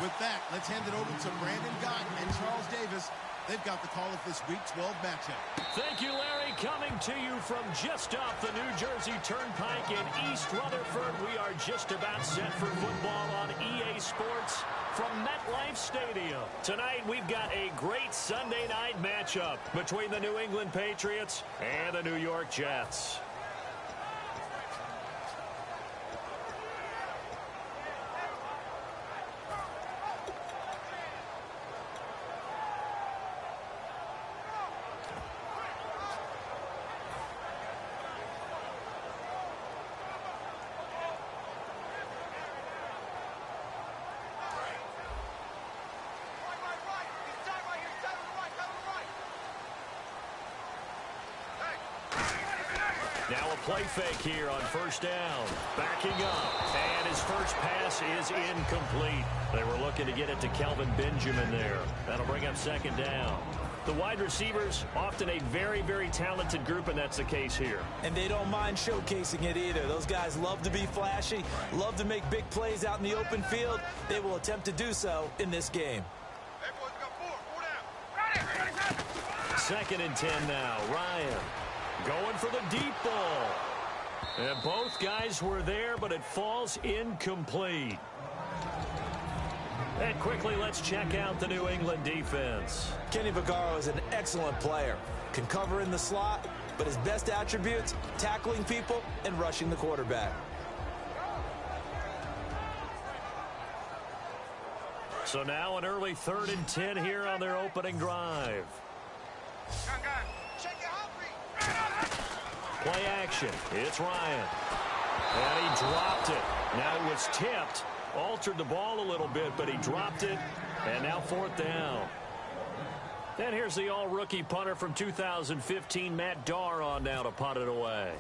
With that, let's hand it over to Brandon Gott and Charles Davis. They've got the call of this Week 12 matchup. Thank you, Larry. Coming to you from just off the New Jersey Turnpike in East Rutherford. We are just about set for football on EA Sports from MetLife Stadium. Tonight, we've got a great Sunday night matchup between the New England Patriots and the New York Jets. Now a play fake here on first down. Backing up. And his first pass is incomplete. They were looking to get it to Kelvin Benjamin there. That'll bring up second down. The wide receivers, often a very, very talented group, and that's the case here. And they don't mind showcasing it either. Those guys love to be flashy, love to make big plays out in the open field. They will attempt to do so in this game. Hey, boys, we got 4 down. Second and 10 now. Ryan going for the deep ball. And both guys were there, but it falls incomplete. And quickly, let's check out the New England defense. Kenny Vaccaro is an excellent player. Can cover in the slot, but his best attributes, tackling people and rushing the quarterback. So now an early 3rd and 10 here on their opening drive. Play action. It's Ryan. And he dropped it. Now it was tipped. Altered the ball a little bit, but he dropped it. And now 4th down. Then here's the all-rookie punter from 2015, Matt Darr, on now to punt it away.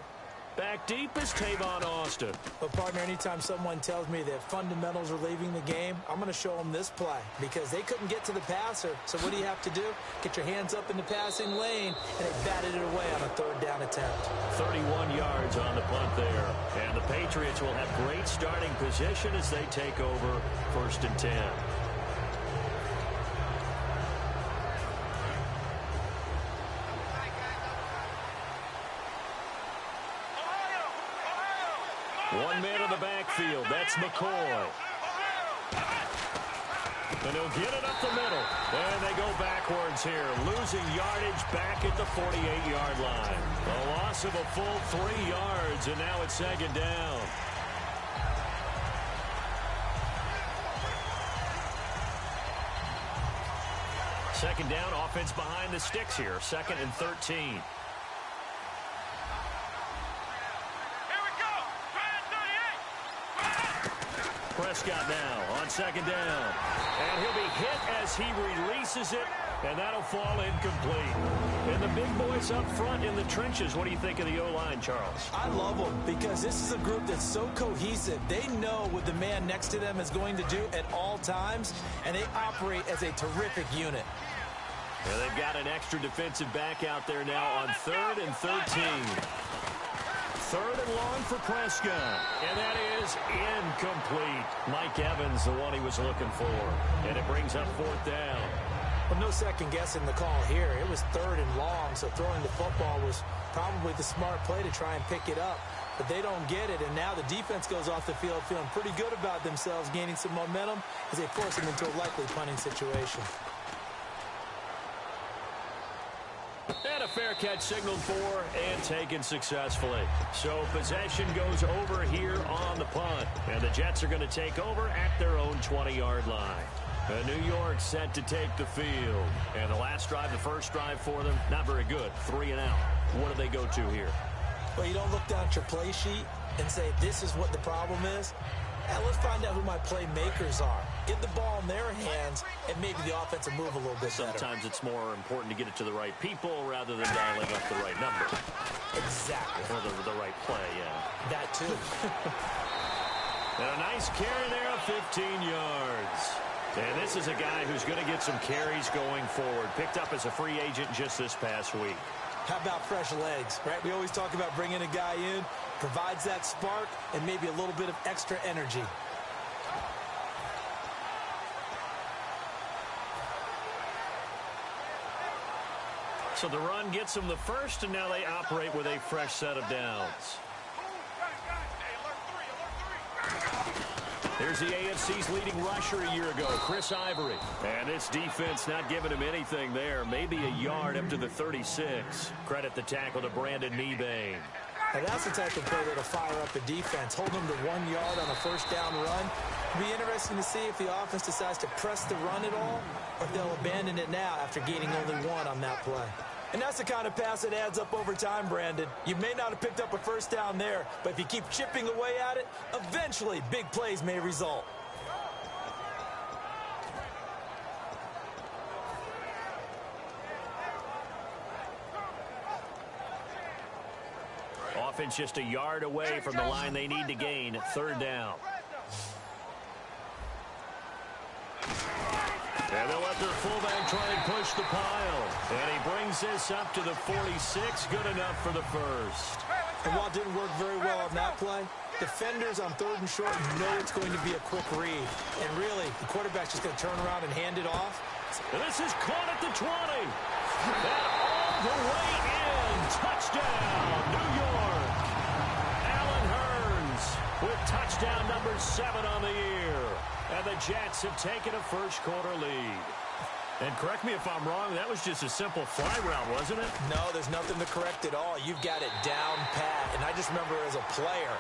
Back deep is Tavon Austin. But, partner, anytime someone tells me that fundamentals are leaving the game, I'm going to show them this play because they couldn't get to the passer. So what do you have to do? Get your hands up in the passing lane, and they batted it away on a 3rd down attempt. 31 yards on the punt there. And the Patriots will have great starting position as they take over 1st and 10. One man in the backfield. That's McCoy. And he'll get it up the middle. And they go backwards here. Losing yardage back at the 48-yard line. A loss of a full 3 yards, and now it's 2nd down. Second down, offense behind the sticks here. 2nd and 13. Prescott now on 2nd down. And he'll be hit as he releases it, and that'll fall incomplete. And the big boys up front in the trenches, what do you think of the O-line, Charles? I love them because this is a group that's so cohesive. They know what the man next to them is going to do at all times, and they operate as a terrific unit. And they've got an extra defensive back out there now on 3rd and 13. 3rd and long for Prescott. And that is incomplete. Mike Evans, the one he was looking for. And it brings up 4th down. Well, no second guessing the call here. It was 3rd and long, so throwing the football was probably the smart play to try and pick it up. But they don't get it, and now the defense goes off the field feeling pretty good about themselves, gaining some momentum as they force them into a likely punting situation. And a fair catch signaled for and taken successfully. So possession goes over here on the punt. And the Jets are going to take over at their own 20-yard line. New York set to take the field. And the last drive, the first drive for them, not very good. 3 and out. What do they go to here? Well, you don't look down at your play sheet and say, this is what the problem is. Now, let's find out who my playmakers are. Get the ball in their hands, and maybe the offense will move a little bit better. Sometimes it's more important to get it to the right people rather than dialing up the right number. Exactly. Or the right play, yeah. That, too. And a nice carry there of 15 yards. And this is a guy who's going to get some carries going forward. Picked up as a free agent just this past week. How about fresh legs, right? We always talk about bringing a guy in, provides that spark, and maybe a little bit of extra energy. So the run gets them the first, and now they operate with a fresh set of downs. Here's the AFC's leading rusher a year ago, Chris Ivory. And this defense not giving him anything there. Maybe a yard up to the 36. Credit the tackle to Brandon Mebane. And that's the type of play that'll fire up a defense. Hold them to 1 yard on a first down run. It'll be interesting to see if the offense decides to press the run at all, or if they'll abandon it now after gaining only 1 on that play. And that's the kind of pass that adds up over time, Brandon. You may not have picked up a first down there, but if you keep chipping away at it, eventually big plays may result. Offense just a yard away from the line they need to gain. Third down. And they'll let their fullback try and push the pile. And he brings this up to the 46. Good enough for the first. And while it didn't work very well on that play, defenders on 3rd and short know it's going to be a quick read. And really, the quarterback's just going to turn around and hand it off. And this is caught at the 20. And all the way in. Touchdown, New York. Allen Hurns with touchdown number 7 on the year. And the Jets have taken a first-quarter lead. And correct me if I'm wrong, that was just a simple fly route, wasn't it? No, there's nothing to correct at all. You've got it down pat. And I just remember as a player,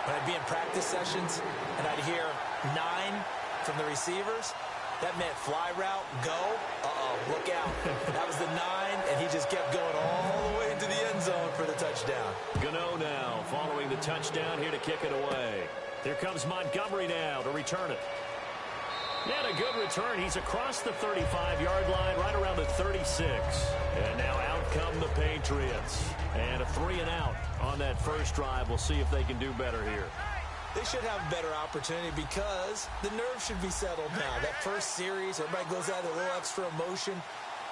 when I'd be in practice sessions and I'd hear 9 from the receivers, that meant fly route, go. Uh-oh, look out. That was the 9, and he just kept going all the way into the end zone for the touchdown. Gano now following the touchdown here to kick it away. Here comes Montgomery now to return it. And a good return. He's across the 35-yard line, right around the 36. And now out come the Patriots. And a 3-and-out on that first drive. We'll see if they can do better here. They should have a better opportunity because the nerves should be settled now. That first series, everybody goes out with a little extra emotion.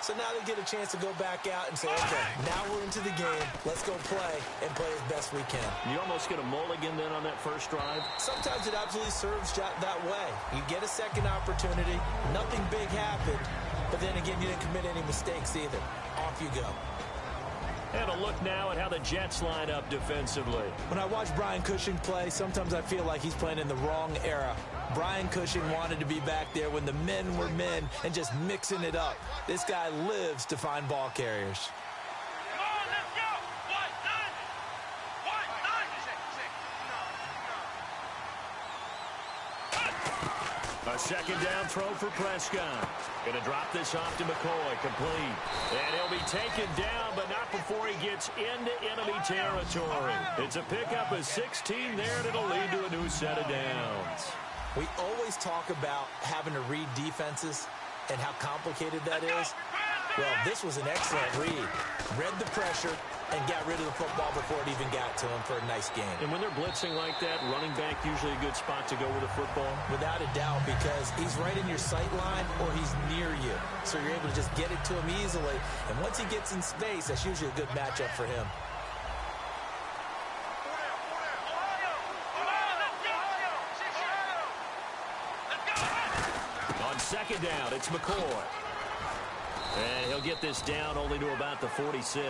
So now they get a chance to go back out and say, okay, now we're into the game. Let's go play and play as best we can. You almost get a mulligan then on that first drive? Sometimes it absolutely serves that way. You get a second opportunity. Nothing big happened. But then again, you didn't commit any mistakes either. Off you go. And a look now at how the Jets line up defensively. When I watch Brian Cushing play, sometimes I feel like he's playing in the wrong era. Brian Cushing wanted to be back there when the men were men and just mixing it up. This guy lives to find ball carriers. Come on, let's go. What? None. What? None. A second down throw for Prescott. Going to drop this off to McCoy, complete. And he'll be taken down, but not before he gets into enemy territory. It's a pickup of 16 there, and it'll lead to a new set of downs. We always talk about having to read defenses and how complicated that is. Well, this was an excellent read. Read the pressure and got rid of the football before it even got to him for a nice game. And when they're blitzing like that, running back usually a good spot to go with the football? Without a doubt, because he's right in your sight line or he's near you. So you're able to just get it to him easily. And once he gets in space, that's usually a good matchup for him. On second down, it's McCoy. And he'll get this down only to about the 46.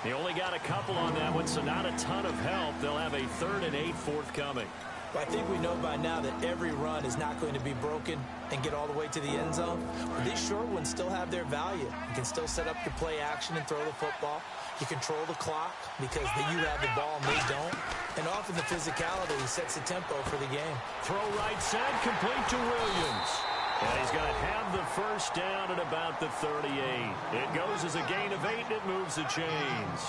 He only got a couple on that one, so not a ton of help. They'll have a 3rd and 8 forthcoming. But I think we know by now that every run is not going to be broken and get all the way to the end zone. But these short ones still have their value. You can still set up your play action and throw the football. You control the clock because you have the ball and they don't. And often the physicality sets the tempo for the game. Throw right side, complete to Williams. And he's going to have the first down at about the 38. It goes as a gain of 8, and it moves the chains.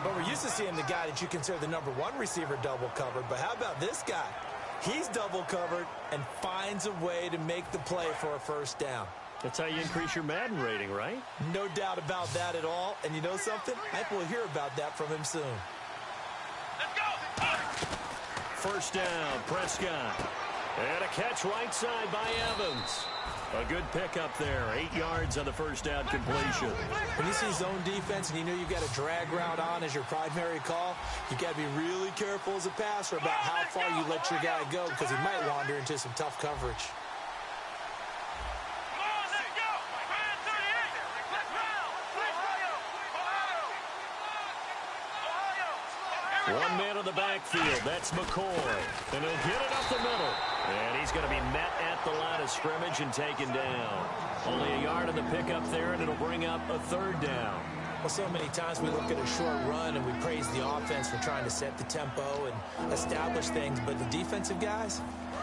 But we're used to seeing the guy that you consider the number 1 receiver double covered. But how about this guy? He's double covered and finds a way to make the play for a first down. That's how you increase your Madden rating, right? No doubt about that at all. And you know something? I think we'll hear about that from him soon. Let's go. First down, Prescott. And a catch right side by Evans. A good pickup there. 8 yards on the first down completion. When you see zone defense and you know you've got a drag route on as your primary call, you've got to be really careful as a passer about how far you let your guy go because he might wander into some tough coverage. Come on, let's go. 38. Let's go. One man in the backfield. That's McCoy. And he'll get it up the middle. And he's going to be met at the line of scrimmage and taken down. Only a yard in the pickup there, and it'll bring up a third down. Well, so many times we look at a short run and we praise the offense for trying to set the tempo and establish things. But the defensive guys,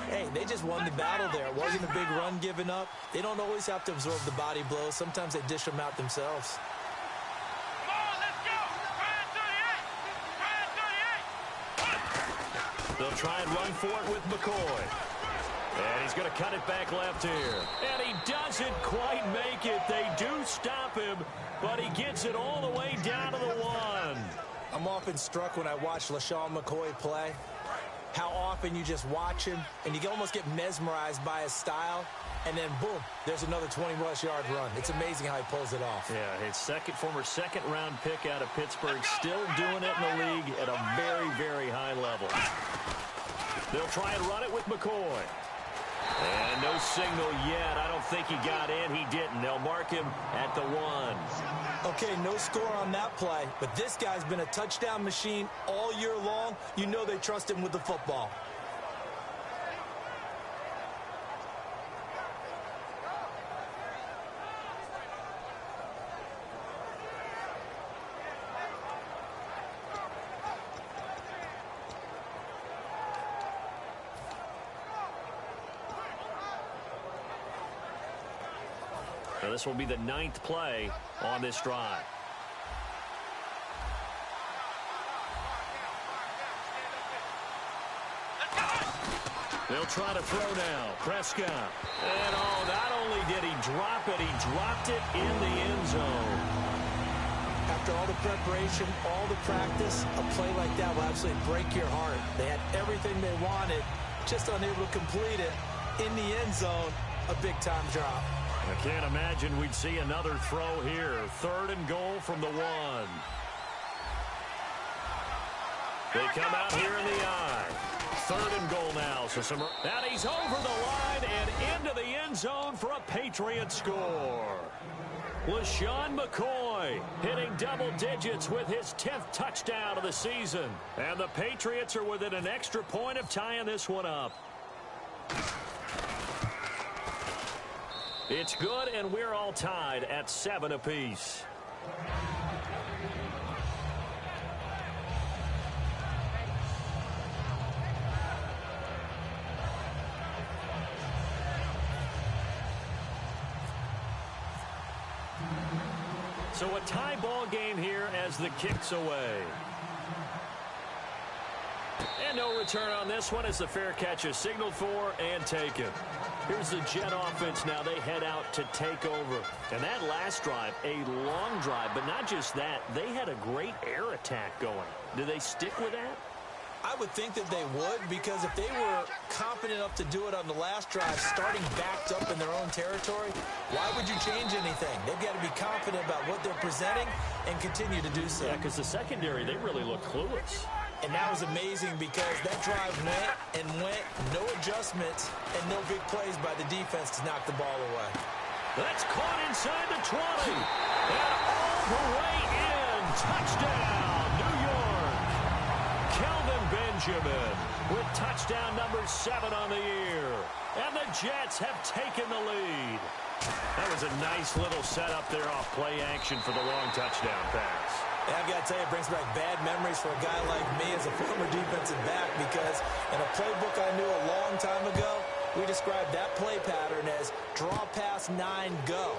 hey, they just won the battle there. It wasn't a big run given up. They don't always have to absorb the body blows. Sometimes they dish them out themselves. Come on, let's go. Try 38. They'll try and run for it with McCoy. And he's going to cut it back left here. And he doesn't quite make it. They do stop him, but he gets it all the way down to the 1. I'm often struck when I watch LaShawn McCoy play, how often you just watch him, and you can almost get mesmerized by his style, and then, boom, there's another 20-plus yard run. It's amazing how he pulls it off. Yeah, his former second-round pick out of Pittsburgh, still doing it in the league at a very, very high level. They'll try and run it with McCoy. And no signal yet. I don't think he got in. He didn't. They'll mark him at the 1. Okay, no score on that play, but this guy's been a touchdown machine all year long. You know they trust him with the football. So this will be the 9th play on this drive. They'll try to throw now. Prescott. And not only did he drop it, he dropped it in the end zone. After all the preparation, all the practice, a play like that will absolutely break your heart. They had everything they wanted, just unable to complete it. In the end zone, a big-time drop. I can't imagine we'd see another throw here. 3rd and goal from the 1. They come out here in the eye. 3rd and goal now. And he's over the line and into the end zone for a Patriot score. LaShawn McCoy hitting double digits with his 10th touchdown of the season. And the Patriots are within an extra point of tying this one up. It's good, and we're all tied at 7 apiece. So a tie ball game here as the kick's away. And no return on this one as the fair catch is signaled for and taken. Here's the Jet offense now. They head out to take over. And that last drive, a long drive, but not just that. They had a great air attack going. Do they stick with that? I would think that they would, because if they were confident enough to do it on the last drive, starting backed up in their own territory, why would you change anything? They've got to be confident about what they're presenting and continue to do so. Yeah, because the secondary, they really look clueless. And that was amazing because that drive went, no adjustments, and no big plays by the defense to knock the ball away. That's caught inside the 20. And all the way in. Touchdown, New York. Kelvin Benjamin with touchdown number 7 on the year. And the Jets have taken the lead. That was a nice little setup there off play action for the long touchdown pass. And I've got to tell you, it brings back bad memories for a guy like me as a former defensive back, because in a playbook I knew a long time ago, we described that play pattern as draw pass 9 go,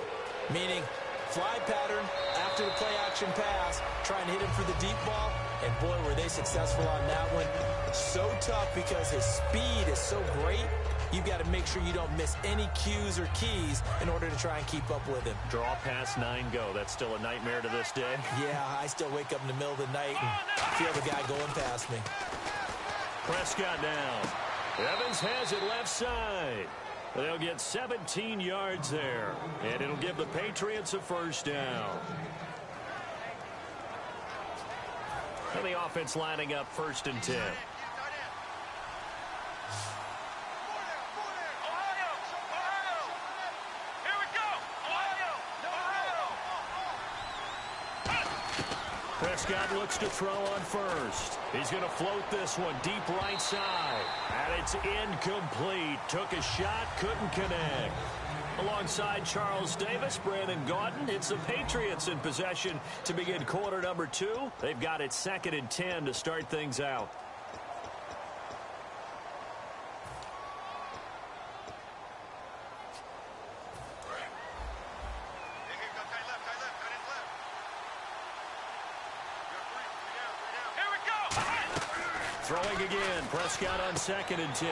meaning fly pattern after the play action pass, try and hit him for the deep ball, and boy, were they successful on that one. So tough because his speed is so great. You've got to make sure you don't miss any cues or keys in order to try and keep up with him. Draw pass 9 go. That's still a nightmare to this day. Yeah, I still wake up in the middle of the night and feel the guy going past me. Prescott down. Evans has it left side. They'll get 17 yards there, and it'll give the Patriots a first down. And the offense lining up 1st and 10. Prescott looks to throw on first. He's going to float this one deep right side. And it's incomplete. Took a shot, couldn't connect. Alongside Charles Davis, Brandon Gaudin. It's the Patriots in possession to begin quarter number 2. They've got it 2nd and 10 to start things out. Throwing again, Prescott on 2nd and 10.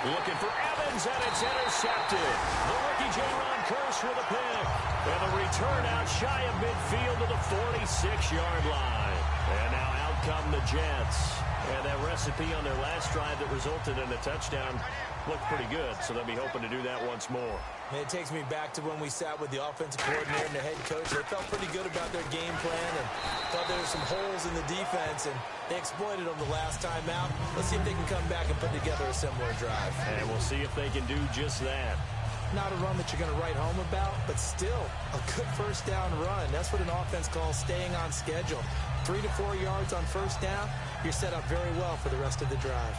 Looking for Evans, and it's intercepted. The rookie Jaron Kearse with a pick. And the return out shy of midfield to the 46-yard line. And now out come the Jets. And that recipe on their last drive that resulted in a touchdown looked pretty good, so they'll be hoping to do that once more. And it takes me back to when we sat with the offensive coordinator and the head coach. They felt pretty good about their game plan and thought there were some holes in the defense, and they exploited them the last time out. Let's see if they can come back and put together a similar drive. And we'll see if they can do just that. Not a run that you're going to write home about, but still a good first down run. That's what an offense calls staying on schedule. 3 to 4 yards on first down, you're set up very well for the rest of the drive.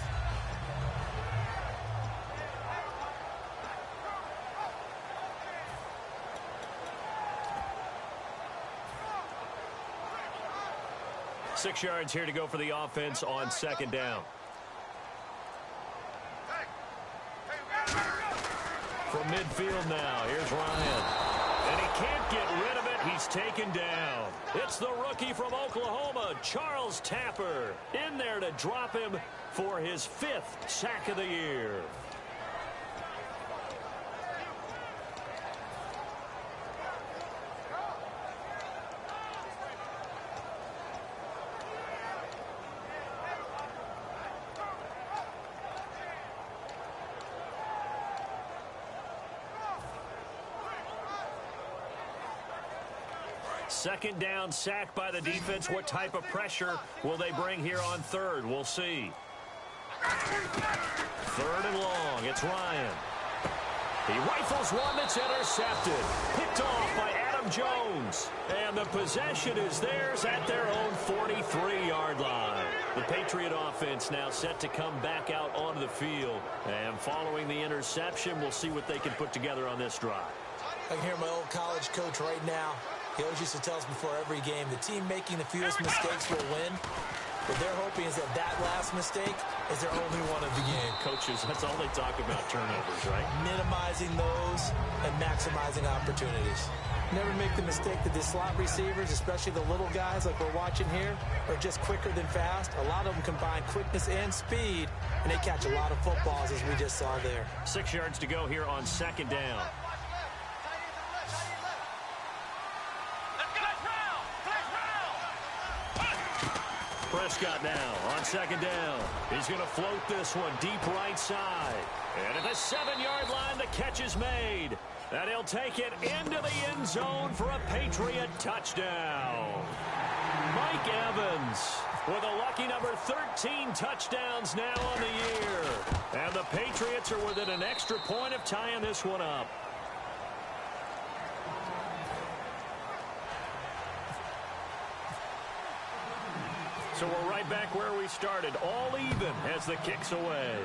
Six yards here to go for the offense on 2nd down. From midfield now, here's Ryan. And he can't get rid of it. He's taken down. It's the rookie from Oklahoma, Charles Tapper, in there to drop him for his 5th sack of the year. Second down, sack by the defense. What type of pressure will they bring here on 3rd? We'll see. 3rd and long. It's Ryan. He rifles one that's intercepted. Picked off by Adam Jones. And the possession is theirs at their own 43-yard line. The Patriot offense now set to come back out onto the field. And following the interception, we'll see what they can put together on this drive. I can hear my old college coach right now. He always used to tell us before every game, the team making the fewest mistakes will win. What they're hoping is that that last mistake is their only one of the game. Coaches, that's all they talk about, turnovers, right? Minimizing those and maximizing opportunities. Never make the mistake that the slot receivers, especially the little guys like we're watching here, are just quicker than fast. A lot of them combine quickness and speed, and they catch a lot of footballs, as we just saw there. 6 yards to go here on 2nd down. Prescott now on 2nd down. He's going to float this one deep right side. And at the 7-yard line, the catch is made. And he'll take it into the end zone for a Patriot touchdown. Mike Evans with a lucky number 13 touchdowns now on the year. And the Patriots are within an extra point of tying this one up. So we're right back where we started, all even as the kick's away.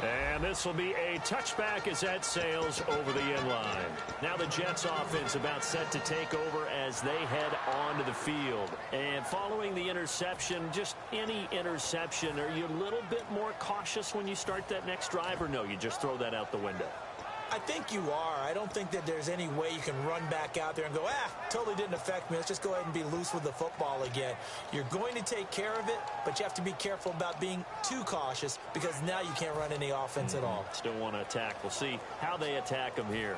And this will be a touchback as that sails over the end line. Now the Jets offense about set to take over as they head onto the field. And following the interception, just any interception, are you a little bit more cautious when you start that next drive, or no, you just throw that out the window? I think you are. I don't think that there's any way you can run back out there and go, totally didn't affect me. Let's just go ahead and be loose with the football again. You're going to take care of it, but you have to be careful about being too cautious because now you can't run any offense at all. Still want to attack. We'll see how they attack them here.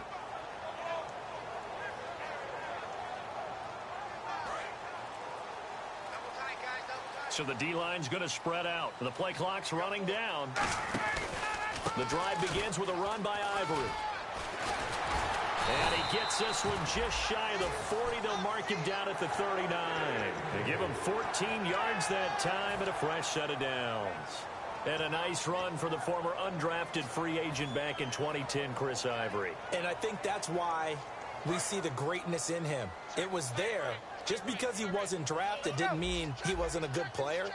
So the D-line's going to spread out. The play clock's running down. The drive begins with a run by Ivory. And he gets this one just shy of the 40. They'll mark him down at the 39. They give him 14 yards that time and a fresh set of downs. And a nice run for the former undrafted free agent back in 2010, Chris Ivory. And I think that's why we see the greatness in him. It was there, Just because he wasn't drafted didn't mean he wasn't a good player.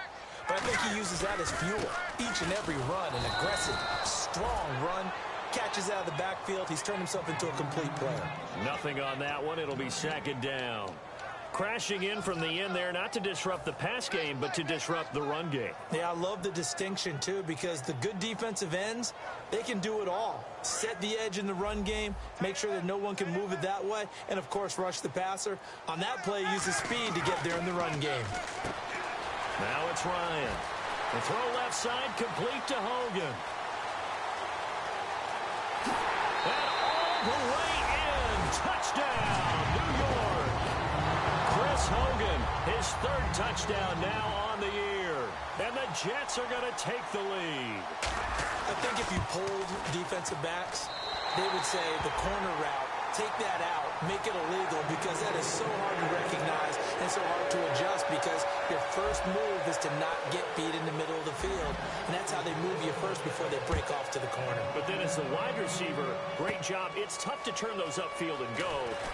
But I think he uses that as fuel. Each and every run, an aggressive, strong run, catches out of the backfield. He's turned himself into a complete player. Nothing on that one. It'll be second down. Crashing in from the end there, not to disrupt the pass game, but to disrupt the run game. Yeah, I love the distinction, too, because the good defensive ends, they can do it all. Set the edge in the run game, make sure that no one can move it that way, and, of course, rush the passer. On that play, use the speed to get there in the run game. Now it's Ryan. The throw left side, complete to Hogan. And all the way in. Touchdown, New York. Chris Hogan, his third touchdown now on the year. And the Jets are going to take the lead. I think if you polled defensive backs, they would say the corner route, take that out, make it illegal, because that is so hard to recognize and so hard to adjust, because your first move is to not get beat in the middle of the field. And that's how they move you first before they break off to the corner. But then as the wide receiver, great job. It's tough to turn those upfield and go,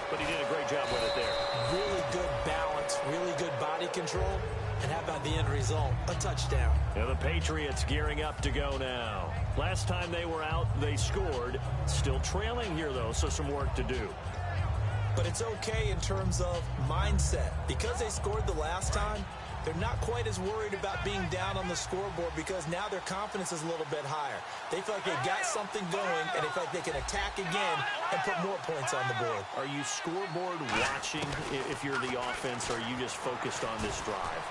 but he did a great job with it there. Really good balance, really good body control. And how about the end result? A touchdown. Now the Patriots gearing up to go now. Last time they were out, they scored. Still trailing here, though, so some work to do. But it's okay in terms of mindset. Because they scored the last time, they're not quite as worried about being down on the scoreboard, because now their confidence is a little bit higher. They feel like they've got something going, and they feel like they can attack again and put more points on the board. Are you scoreboard watching if you're the offense, or are you just focused on this drive?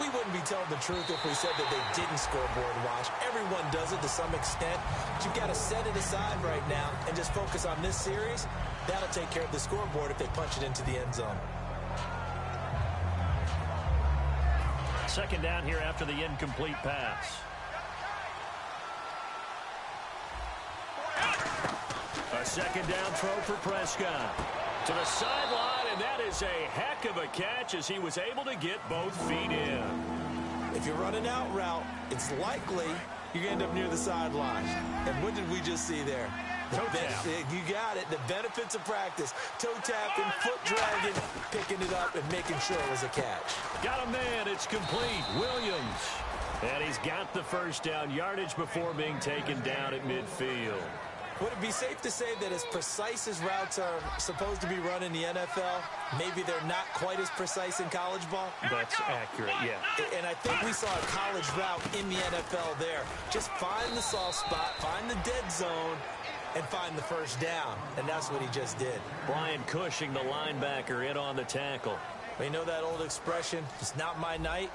We wouldn't be telling the truth if we said that they didn't scoreboard watch. Everyone does it to some extent. But you've got to set it aside right now and just focus on this series. That'll take care of the scoreboard if they punch it into the end zone. Second down here after the incomplete pass. A second down throw for Prescott. To the sideline, and that is a heck of a catch as he was able to get both feet in. If you're running out route, it's likely you're going to end up near the sideline. And what did we just see there? Toe tap. You got it. The benefits of practice. Toe tapping, foot dragging, picking it up, and making sure it was a catch. Got a man. It's complete. Williams. And he's got the first down yardage before being taken down at midfield. Would it be safe to say that as precise as routes are supposed to be run in the NFL, maybe they're not quite as precise in college ball? That's accurate, yeah. And I think we saw a college route in the NFL there. Just find the soft spot, find the dead zone, and find the first down. And that's what he just did. Brian Cushing, the linebacker, in on the tackle. You know that old expression, it's not my night?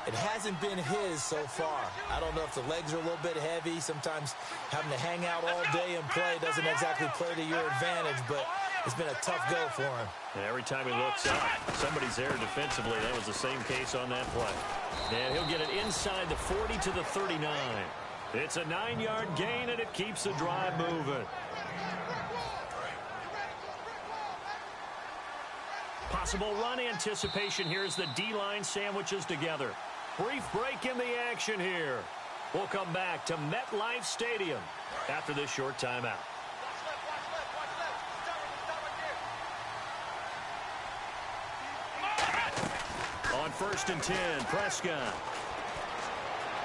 It hasn't been his so far. I don't know if the legs are a little bit heavy. Sometimes having to hang out all day and play doesn't exactly play to your advantage, but it's been a tough go for him. And every time he looks up, somebody's there defensively. That was the same case on that play. And he'll get it inside the 40 to the 39. It's a 9-yard gain, and it keeps the drive moving. Possible run anticipation here as the D-line sandwiches together. Brief break in the action here. We'll come back to MetLife Stadium after this short timeout. On 1st and 10, Prescott.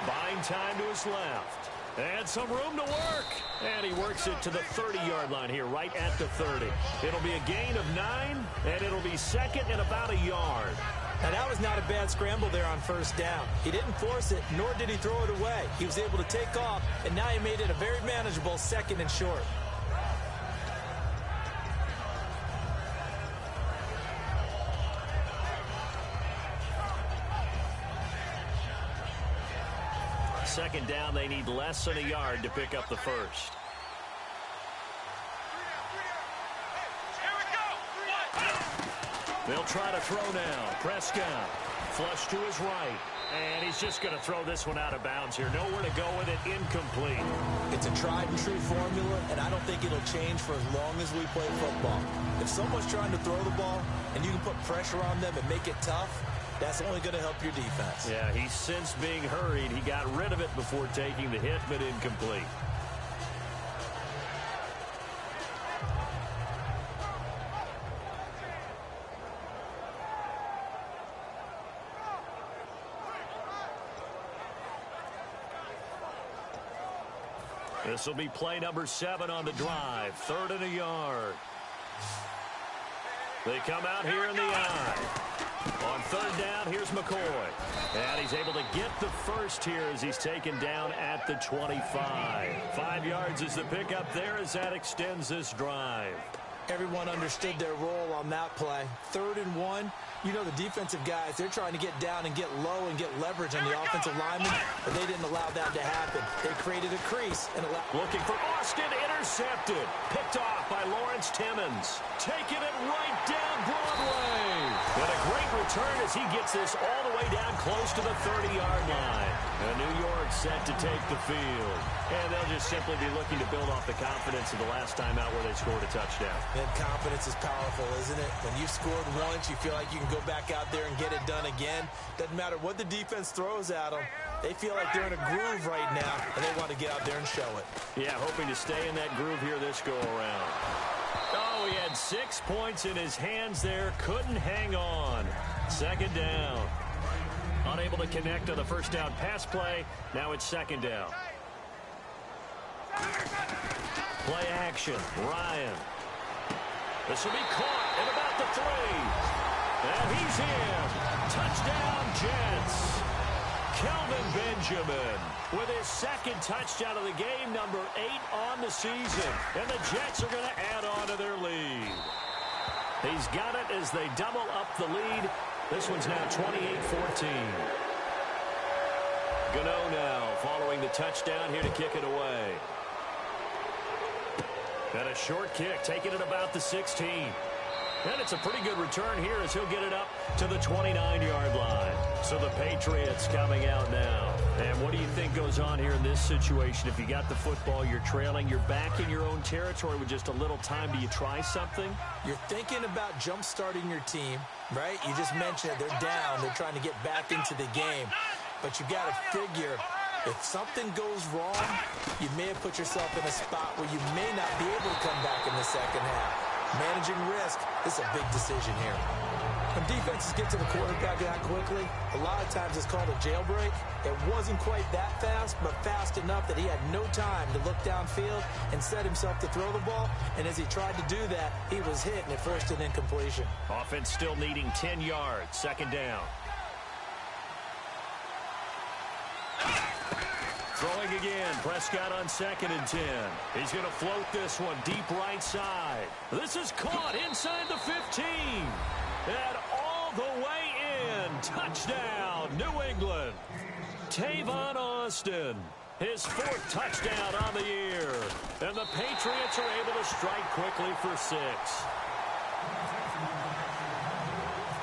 Buying time to his left. And some room to work. And he works it to the 30-yard line here, right at the 30. It'll be a gain of 9, and it'll be second and about a yard. Now, that was not a bad scramble there on first down. He didn't force it, nor did he throw it away. He was able to take off, and now he made it a very manageable second and short. Second down, they need less than a yard to pick up the first. They'll try to throw now. Prescott, flush to his right. And he's just going to throw this one out of bounds here. Nowhere to go with it, incomplete. It's a tried and true formula, and I don't think it'll change for as long as we play football. If someone's trying to throw the ball, and you can put pressure on them and make it tough, that's only going to help your defense. Yeah, he's since being hurried. He got rid of it before taking the hit, but incomplete. This will be play number 7 on the drive. 3rd and a yard. They come out here in the eye. On 3rd down, here's McCoy. And he's able to get the first here as he's taken down at the 25. 5 yards is the pickup there as that extends this drive. Everyone understood their role on that play. 3rd and 1. You know the defensive guys, they're trying to get down and get low and get leverage on the offensive lineman, but they didn't allow that to happen. They created a crease and allowed... Looking for Austin, intercepted. Picked off by Lawrence Timmons. Taking it right down Broadway. And a great return as he gets this all the way down close to the 30-yard line. And New York set to take the field. And they'll just simply be looking to build off the confidence of the last time out where they scored a touchdown. And confidence is powerful, isn't it? When you've scored once, you feel like you can go back out there and get it done again. Doesn't matter what the defense throws at them. They feel like they're in a groove right now, and they want to get out there and show it. Yeah, hoping to stay in that groove here this go-around. Oh, he had 6 points in his hands there. Couldn't hang on. 2nd down. Unable to connect on the first down pass play. Now it's 2nd down. Play action. Ryan. This will be caught at about the 3. And he's in. Touchdown, Jets. Kelvin Benjamin with his 2nd touchdown of the game, number 8 on the season. And the Jets are going to add on to their lead. He's got it as they double up the lead. This one's now 28-14. Gano now following the touchdown here to kick it away. And a short kick, taking it about the 16. And it's a pretty good return here as he'll get it up to the 29-yard line. So the Patriots coming out now. And what do you think goes on here in this situation? If you got the football, you're trailing, you're back in your own territory with just a little time. Do you try something? You're thinking about jump-starting your team, right? You just mentioned it. They're down. They're trying to get back into the game. But you got to figure, if something goes wrong, you may have put yourself in a spot where you may not be able to come back in the second half. Managing risk, this is a big decision here. When defenses get to the quarterback that quickly, a lot of times it's called a jailbreak. It wasn't quite that fast, but fast enough that he had no time to look downfield and set himself to throw the ball. And as he tried to do that, he was hit and it forced an incompletion. Offense still needing 10 yards. 2nd down. Throwing again, Prescott on 2nd and 10. He's going to float this one deep right side. This is caught inside the 15. And all the way in. Touchdown, New England. Tavon Austin, his 4th touchdown on the year. And the Patriots are able to strike quickly for 6.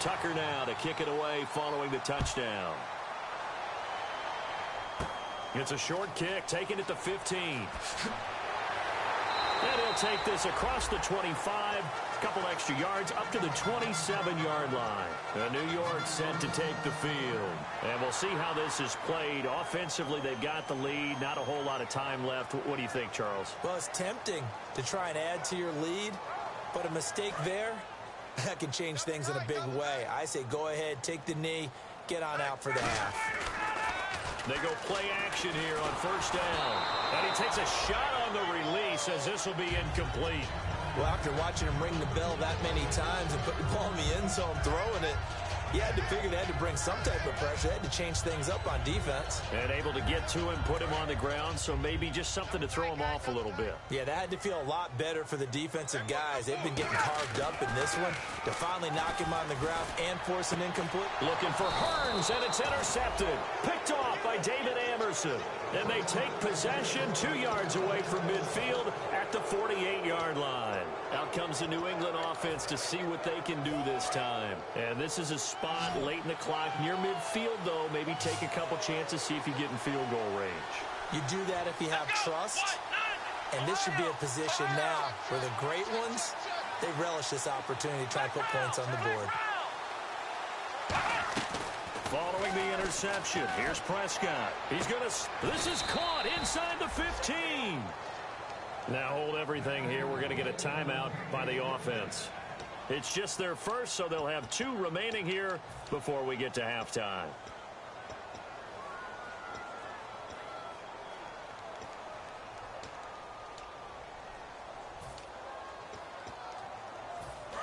Tucker now to kick it away following the touchdown. It's a short kick, taken at the 15. And he'll take this across the 25, a couple extra yards, up to the 27-yard line. And New York set to take the field. And we'll see how this is played. Offensively, they've got the lead, not a whole lot of time left. What do you think, Charles? Well, it's tempting to try and add to your lead, but a mistake there, that can change things in a big way. I say go ahead, take the knee, get on out for the half. They go play action here on 1st down. And he takes a shot on the release as this will be incomplete. Well, after watching him ring the bell that many times and put the ball in the end zone, throwing it, he had to figure they had to bring some type of pressure. They had to change things up on defense. And able to get to him, put him on the ground, so maybe just something to throw him off a little bit. Yeah, that had to feel a lot better for the defensive guys. They've been getting carved up in this one. To finally knock him on the ground and force an incomplete. Looking for Hearns, and it's intercepted. Picked off by David Amerson. And they take possession 2 yards away from midfield at the 48-yard line. Out comes the New England offense to see what they can do this time. And this is a spot late in the clock near midfield, though. Maybe take a couple chances, see if you get in field goal range. You do that if you have trust. And this should be a position now where the great ones, they relish this opportunity to try to put points on the board. Following the interception, here's Prescott. He's going to... This is caught inside the 15. Now hold everything here. We're going to get a timeout by the offense. It's just their first, so they'll have 2 remaining here before we get to halftime.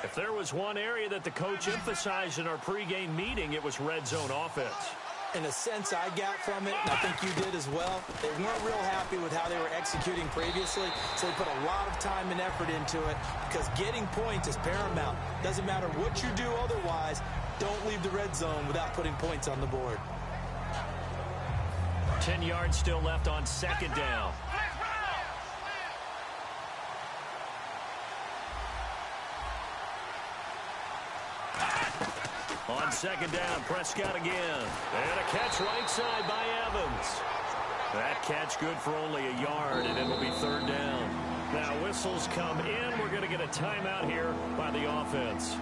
If there was one area that the coach emphasized in our pregame meeting, it was red zone offense. In a sense I got from it, and I think you did as well, they weren't real happy with how they were executing previously, so they put a lot of time and effort into it because getting points is paramount. Doesn't matter what you do otherwise, don't leave the red zone without putting points on the board. 10 yards still left on second down. On second down, Prescott again. And a catch right side by Evans. That catch good for only a yard, and it'll be third down. Now whistles come in. We're going to get a timeout here by the offense.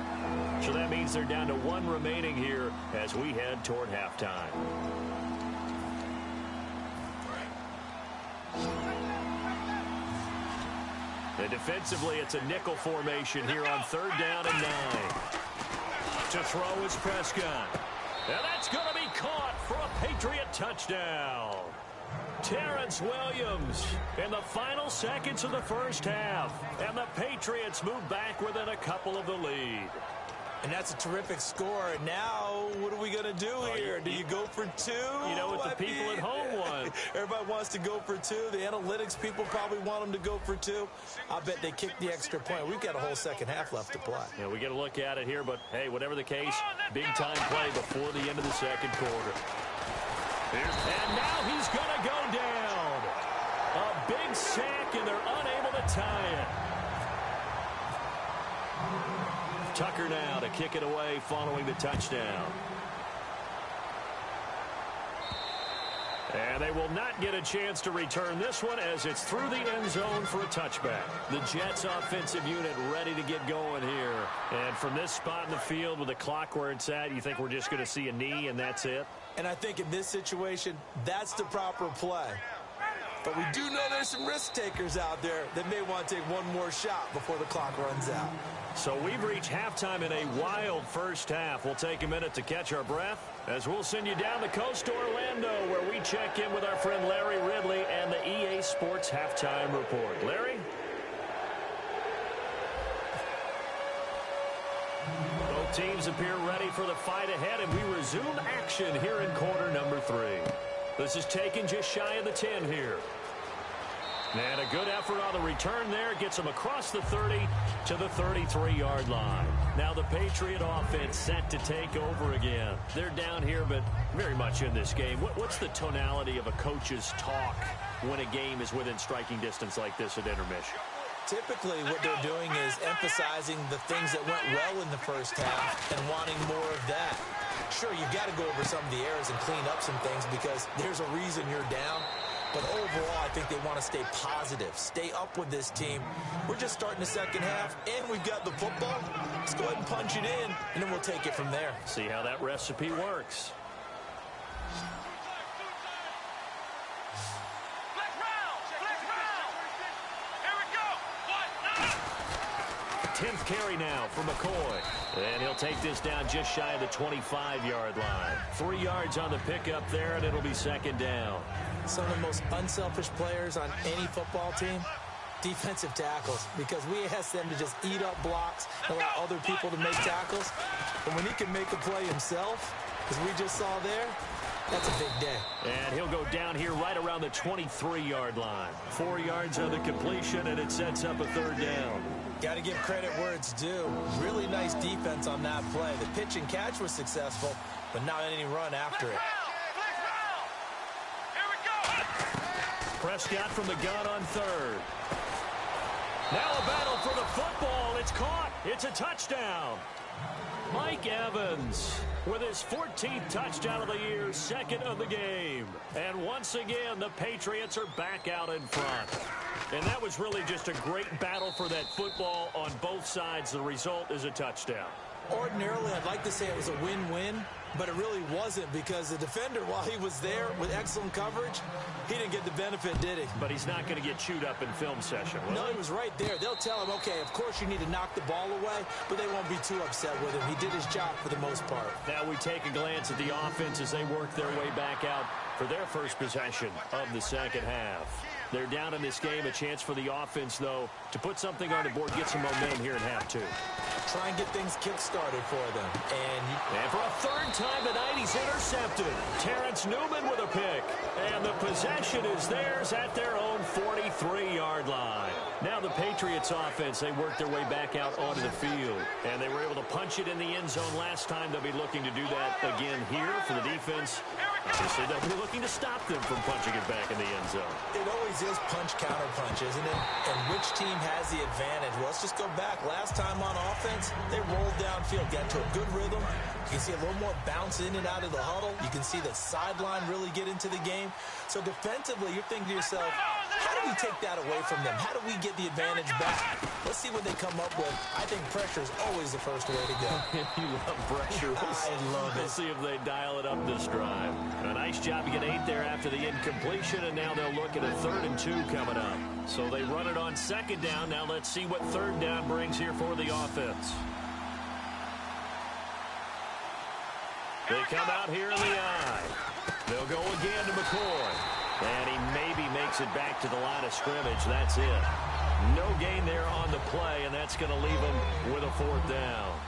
So that means they're down to one remaining here as we head toward halftime. And defensively, it's a nickel formation here on third down and 9. To throw is Prescott. And that's going to be caught for a Patriot touchdown. Terrence Williams in the final seconds of the first half. And the Patriots move back within a couple of the lead. And that's a terrific score. Now, what are we going to do here? Do you go for two? You know what the people at home want. Everybody wants to go for two. The analytics people probably want them to go for two. I bet they kick the extra point. We've got a whole second half left to play. Yeah, we get a look at it here, but, hey, whatever the case, big-time play before the end of the second quarter. And now he's going to go down. A big sack, and they're unable to tie it. Tucker now to kick it away following the touchdown. And they will not get a chance to return this one as it's through the end zone for a touchback. The Jets offensive unit ready to get going here. And from this spot in the field with the clock where it's at, you think we're just going to see a knee and that's it? And I think in this situation, that's the proper play. But we do know there's some risk takers out there that may want to take one more shot before the clock runs out. So we've reached halftime in a wild first half. We'll take a minute to catch our breath as we'll send you down the coast to Orlando where we check in with our friend Larry Ridley and the EA Sports Halftime Report. Larry? Both teams appear ready for the fight ahead, and we resume action here in quarter number 3. This is taken just shy of the 10 here. And a good effort on the return there. Gets them across the 30 to the 33-yard line. Now the Patriot offense set to take over again. They're down here, but very much in this game. What's the tonality of a coach's talk when a game is within striking distance like this at intermission? Typically what they're doing is emphasizing the things that went well in the first half and wanting more of that. Sure, you've got to go over some of the errors and clean up some things because there's a reason you're down. But overall, I think they want to stay positive, stay up with this team. We're just starting the second half, and we've got the football. Let's go ahead and punch it in, and then we'll take it from there. See how that recipe works. Flex round. Here we go. 10th carry now for McCoy. And he'll take this down just shy of the 25-yard line. 3 yards on the pickup there, and it'll be second down. Some of the most unselfish players on any football team, defensive tackles, because we ask them to just eat up blocks and allow other people to make tackles. But when he can make a play himself, as we just saw there, that's a big day. And he'll go down here right around the 23-yard line. 4 yards on the completion, and it sets up a third down. Got to give credit where it's due. Really nice defense on that play. The pitch and catch was successful, but not any run after it. Prescott from the gun on third. Now a battle for the football. It's caught. It's a touchdown. Mike Evans with his 14th touchdown of the year, second of the game. And once again, the Patriots are back out in front. And that was really just a great battle for that football on both sides. The result is a touchdown. Ordinarily, I'd like to say it was a win-win, but it really wasn't because the defender, while he was there with excellent coverage, he didn't get the benefit, did he? But he's not going to get chewed up in film session, will No, he? he was right there. They'll tell him, okay, of course you need to knock the ball away, but they won't be too upset with him. He did his job for the most part. Now we take a glance at the offense as they work their way back out for their first possession of the second half. They're down in this game. A chance for the offense, though, to put something on the board, get some momentum here in half two. Try and get things kick-started for them. And for a third time tonight, he's intercepted. Terrence Newman with a pick. And the possession is theirs at their own 43-yard line. Now the Patriots offense, they worked their way back out onto the field. And they were able to punch it in the end zone last time. They'll be looking to do that again here for the defense. Obviously, they'll be looking to stop them from punching it back in the end zone. It always is punch-counter-punch, isn't it? And which team has the advantage? Well, let's just go back. Last time on offense, they rolled downfield, got to a good rhythm. You can see a little more bounce in and out of the huddle. You can see the sideline really get into the game. So defensively, you're thinking to yourself, how do we take that away from them? How do we get the advantage back? Let's see what they come up with. I think pressure is always the first way to go. You love pressure. I love it. We'll see if they dial it up this drive. A nice job to get 8 there after the incompletion, and now they'll look at a 3rd and 2 coming up. So they run it on 2nd down. Now let's see what 3rd down brings here for the offense. They come out here in the eye. They'll go again to McCoy. And he maybe makes it back to the line of scrimmage. That's it. No gain there on the play, and that's going to leave him with a 4th down.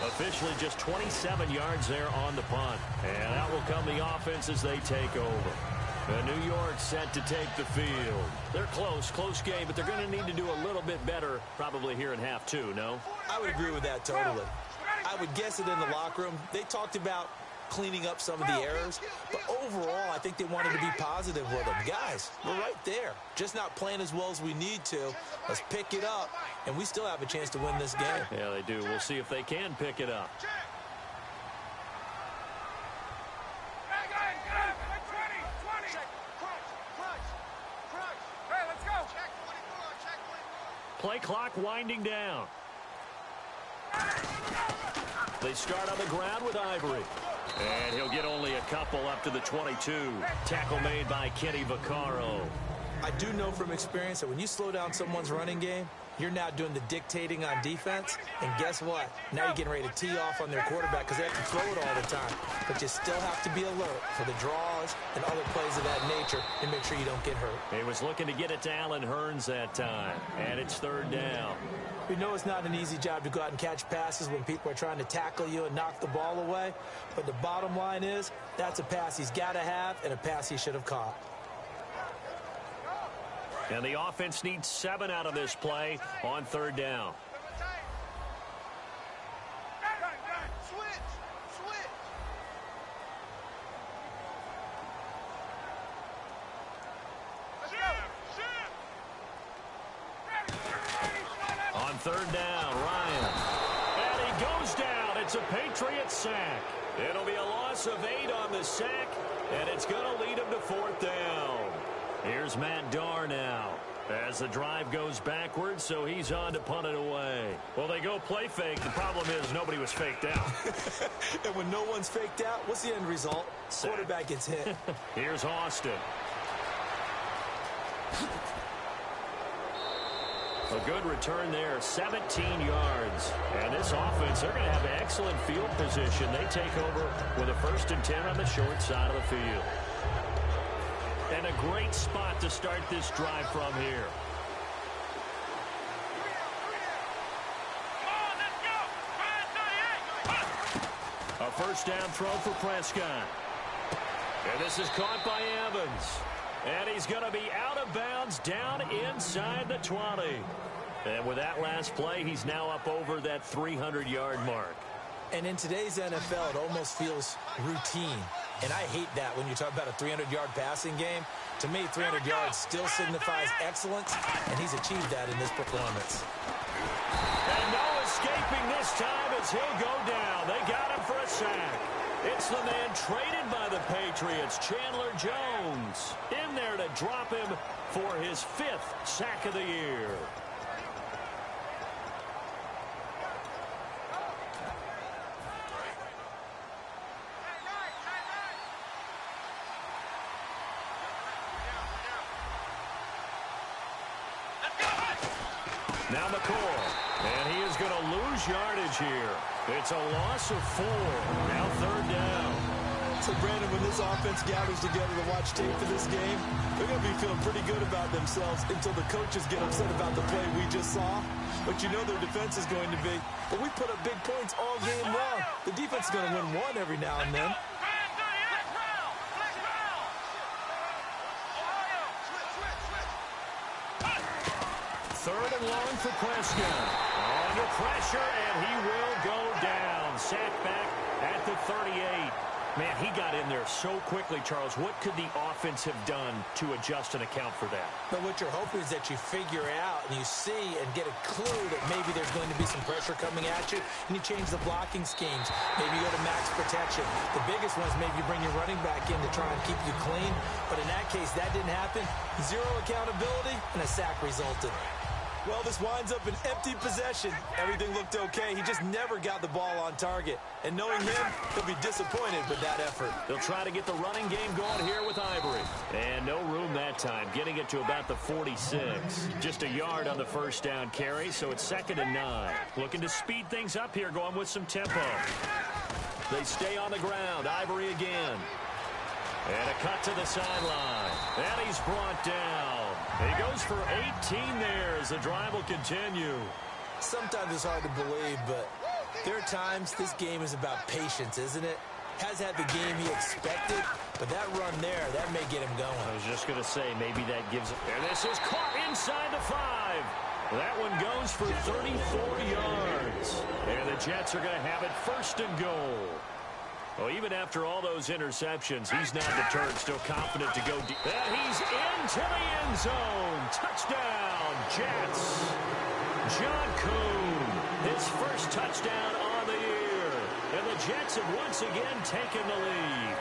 Officially just 27 yards there on the punt. And out will come the offense as they take over. New York set to take the field. They're close game, but they're going to need to do a little bit better probably here in half 2, no? I would agree with that totally. I would guess it in the locker room. They talked about cleaning up some of the errors, but overall, I think they wanted to be positive with them. Guys, we're right there. Just not playing as well as we need to. Let's pick it up, and we still have a chance to win this game. Yeah, they do. We'll see if they can pick it up. Play clock winding down. They start on the ground with Ivory. And he'll get only a couple up to the 22. Tackle made by Kenny Vaccaro. I do know from experience that when you slow down someone's running game, you're now doing the dictating on defense. And guess what? Now you're getting ready to tee off on their quarterback because they have to throw it all the time. But you still have to be alert for the draws and other plays of that nature and make sure you don't get hurt. He was looking to get it to Allen Hurns that time. And it's 3rd down. We know it's not an easy job to go out and catch passes when people are trying to tackle you and knock the ball away. But the bottom line is that's a pass he's got to have and a pass he should have caught. And the offense needs 7 out of this play on 3rd down. On 3rd down, Ryan. And he goes down. It's a Patriot sack. It'll be a loss of 8 on the sack, and it's going to lead him to 4th down. Here's Matt Darr now as the drive goes backwards, so he's on to punt it away. Well, they go play fake. The problem is nobody was faked out. And when no one's faked out, what's the end result? Quarterback gets hit. Here's Austin. A good return there, 17 yards. And this offense, they're going to have excellent field position. They take over with a 1st and 10 on the short side of the field. And a great spot to start this drive from here. A 1st down throw for Prescott. And this is caught by Evans. And he's going to be out of bounds down inside the 20. And with that last play, he's now up over that 300-yard mark. And in today's NFL, it almost feels routine. And I hate that when you talk about a 300-yard passing game. To me, 300 yards still signifies excellence, and he's achieved that in this performance. And no escaping this time as he'll go down. They got him for a sack. It's the man traded by the Patriots, Chandler Jones, in there to drop him for his 5th sack of the year. Now McCoy. And he is going to lose yardage here. It's a loss of 4. Now 3rd down. So, Brandon, when this offense gathers together to watch tape for this game, they're going to be feeling pretty good about themselves until the coaches get upset about the play we just saw. But you know their defense is going to be. But we put up big points all game long. The defense is going to win one every now and then. Third and long for Prescott. Under pressure, and he will go down. Sacked back at the 38. Man, he got in there so quickly, Charles. What could the offense have done to adjust and account for that? But what you're hoping is that you figure out and you see and get a clue that maybe there's going to be some pressure coming at you, and you change the blocking schemes. Maybe you go to max protection. The biggest one is maybe you bring your running back in to try and keep you clean. But in that case, that didn't happen. 0 accountability, and a sack resulted. Well, this winds up an empty possession. Everything looked okay. He just never got the ball on target. And knowing him, he'll be disappointed with that effort. They'll try to get the running game going here with Ivory. And no room that time, getting it to about the 46. Just a yard on the first down carry, so it's 2nd and 9. Looking to speed things up here, going with some tempo. They stay on the ground. Ivory again. And a cut to the sideline. And he's brought down. He goes for 18 there as the drive will continue. Sometimes it's hard to believe, but there are times this game is about patience, isn't it? Has had the game he expected, but that run there, that may get him going. I was just going to say, maybe that gives it. And this is caught inside the 5. That one goes for 34 yards. And the Jets are going to have it 1st and goal. Well, even after all those interceptions, he's not deterred, still confident to go deep. And he's into the end zone. Touchdown, Jets. John Kuhn, his first touchdown on the year. And the Jets have once again taken the lead.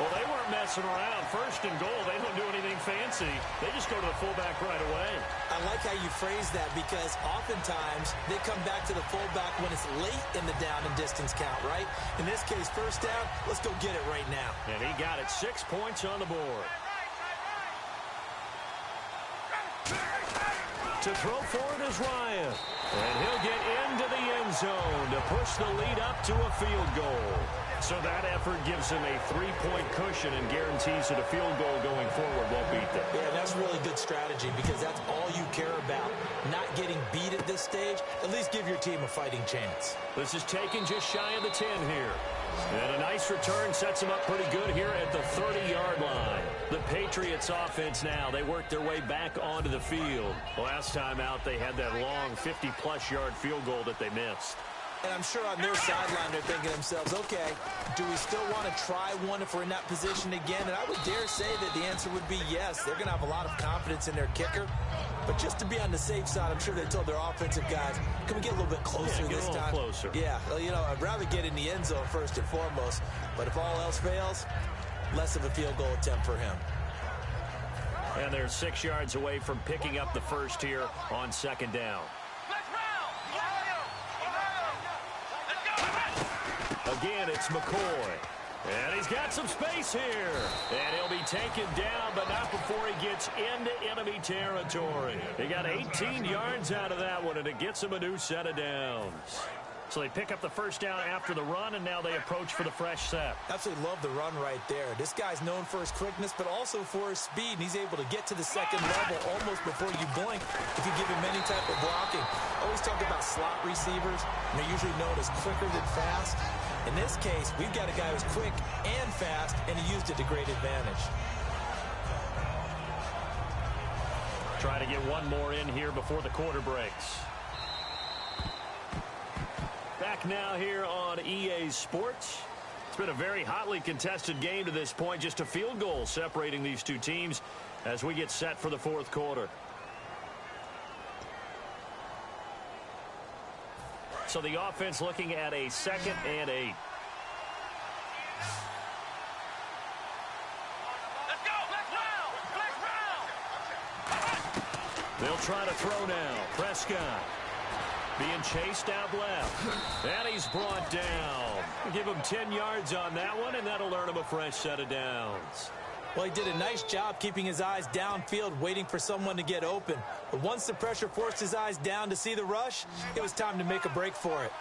Well, they weren't messing around. 1st and goal, they don't do anything fancy. They just go to the fullback right away. I like how you phrase that because oftentimes they come back to the fullback when it's late in the down and distance count, right? In this case, 1st down, let's go get it right now. And he got it. 6 points on the board. To throw for it is Ryan. And he'll get into the end zone to push the lead up to a field goal. So that effort gives him a 3-point cushion and guarantees that a field goal going forward won't beat them. Yeah, that's really good strategy because that's all you care about. Not getting beat at this stage, at least give your team a fighting chance. This is taken just shy of the 10 here. And a nice return sets him up pretty good here at the 30-yard line. The Patriots offense now, they work their way back onto the field. Last time out, they had that long 50-plus yard field goal that they missed. And I'm sure on their sideline they're thinking to themselves, okay, do we still want to try one if we're in that position again? And I would dare say that the answer would be yes. They're going to have a lot of confidence in their kicker. But just to be on the safe side, I'm sure they told their offensive guys, can we get a little bit closer this time? Closer. Yeah, well, you know, I'd rather get in the end zone first and foremost. But if all else fails, less of a field goal attempt for him. And they're 6 yards away from picking up the first here on 2nd down. Again, it's McCoy. And he's got some space here. And he'll be taken down, but not before he gets into enemy territory. He got 18 yards out of that one, and it gets him a new set of downs. So they pick up the first down after the run, and now they approach for the fresh set. Absolutely love the run right there. This guy's known for his quickness, but also for his speed. And he's able to get to the second level almost before you blink if you give him any type of blocking. Always talk about slot receivers, and they're usually known as quicker than fast. In this case, we've got a guy who's quick and fast, and he used it to great advantage. Try to get one more in here before the quarter breaks. Back now here on EA Sports. It's been a very hotly contested game to this point. Just a field goal separating these two teams as we get set for the 4th quarter. So the offense looking at a 2nd and 8. Let's go! They'll try to throw now. Prescott being chased out left. And he's brought down. Give him 10 yards on that one, and that'll earn him a fresh set of downs. Well, he did a nice job keeping his eyes downfield, waiting for someone to get open. But once the pressure forced his eyes down to see the rush, it was time to make a break for it.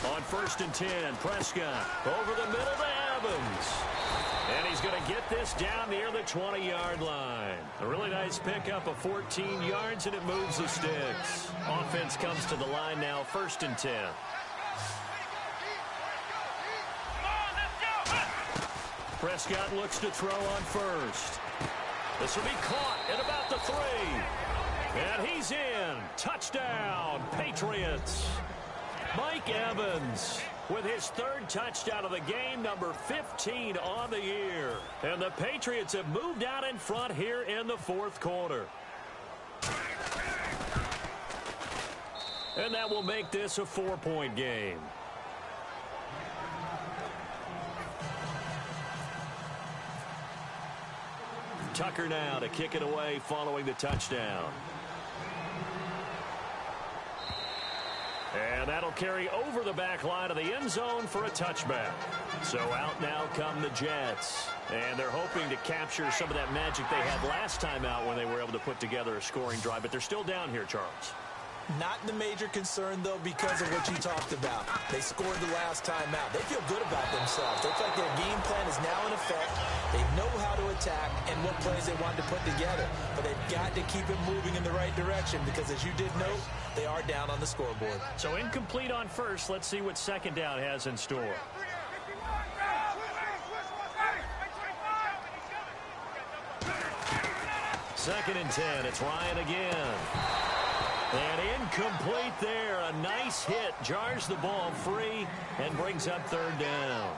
On 1st and 10, Prescott over the middle to Evans. And he's going to get this down near the 20-yard line. A really nice pickup of 14 yards, and it moves the sticks. Offense comes to the line now, 1st and 10. Prescott looks to throw on 1st. This will be caught at about the 3. And he's in. Touchdown, Patriots. Mike Evans with his 3rd touchdown of the game, number 15 on the year. And the Patriots have moved out in front here in the 4th quarter. And that will make this a 4-point game. Tucker now to kick it away following the touchdown. And that'll carry over the back line of the end zone for a touchback. So out now come the Jets. And they're hoping to capture some of that magic they had last time out when they were able to put together a scoring drive. But they're still down here, Charles. Not the major concern, though, because of what you talked about. They scored the last time out. They feel good about themselves. They feel like their game plan is now in effect. They know how to attack and what plays they want to put together. But they've got to keep it moving in the right direction because, as you did note, they are down on the scoreboard. So incomplete on 1st. Let's see what 2nd down has in store. Second and 10. It's Ryan again. And incomplete there. A nice hit. Jars the ball free and brings up 3rd down.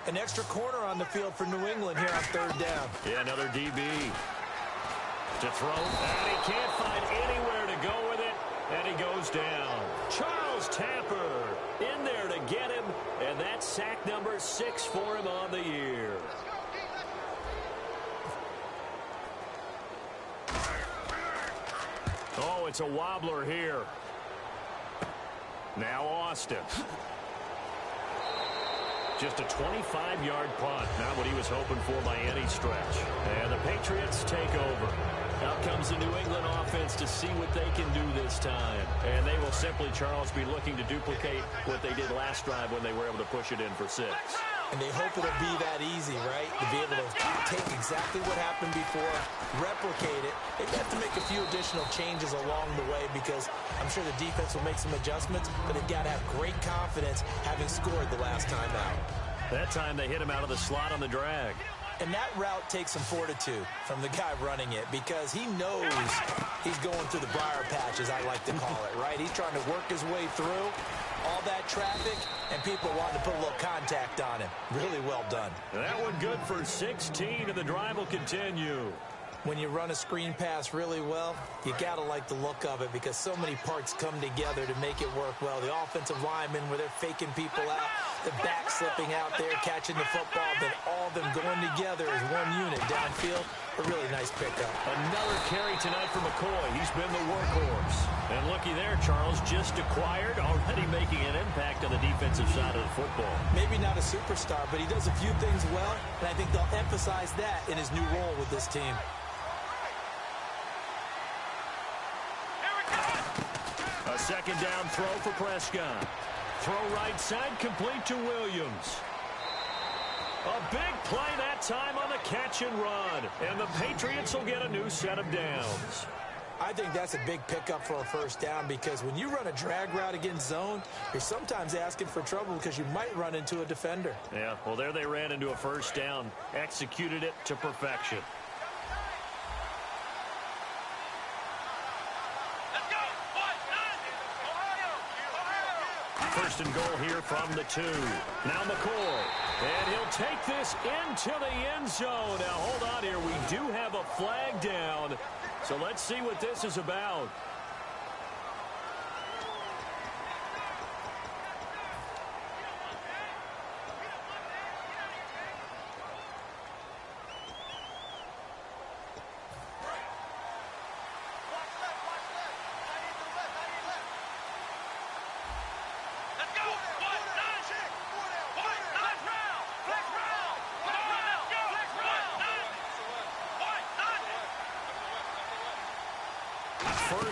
An extra corner on the field for New England here on 3rd down. Yeah, another DB to throw. And he can't find anywhere to go with it. And he goes down. Charles Tapper in there to get him. And that's sack number 6 for him on the year. Oh, it's a wobbler here. Now Austin. Just a 25-yard punt. Not what he was hoping for by any stretch. And the Patriots take over. Out comes the New England offense to see what they can do this time. And they will simply, Charles, be looking to duplicate what they did last drive when they were able to push it in for 6. And they hope it'll be that easy, right? To be able to take exactly what happened before, replicate it. They have to make a few additional changes along the way because I'm sure the defense will make some adjustments, but they've got to have great confidence having scored the last time out. That time they hit him out of the slot on the drag. And that route takes some fortitude from the guy running it because he knows he's going through the briar patch, as I like to call it, right? He's trying to work his way through all that traffic, and people wanting to put a little contact on him. Really well done. That one good for 16, and the drive will continue. When you run a screen pass really well, you got to like the look of it because so many parts come together to make it work well. The offensive linemen, where they're faking people out, the back slipping out there, catching the football, then all of them going together as one unit downfield. A really nice pickup. Another carry tonight for McCoy. He's been the workhorse. And looky there, Charles, just acquired, already making an impact on the defensive side of the football. Maybe not a superstar, but he does a few things well, and I think they'll emphasize that in his new role with this team. A second down throw for Prescott. Throw right side, complete to Williams. A big play that time on the catch and run. And the Patriots will get a new set of downs. I think that's a big pickup for a first down because when you run a drag route against zone, you're sometimes asking for trouble because you might run into a defender. Yeah, well, there they ran into a first down. Executed it to perfection. First and goal here from the 2. Now McCoy. And he'll take this into the end zone. Now, hold on here. We do have a flag down. So let's see what this is about.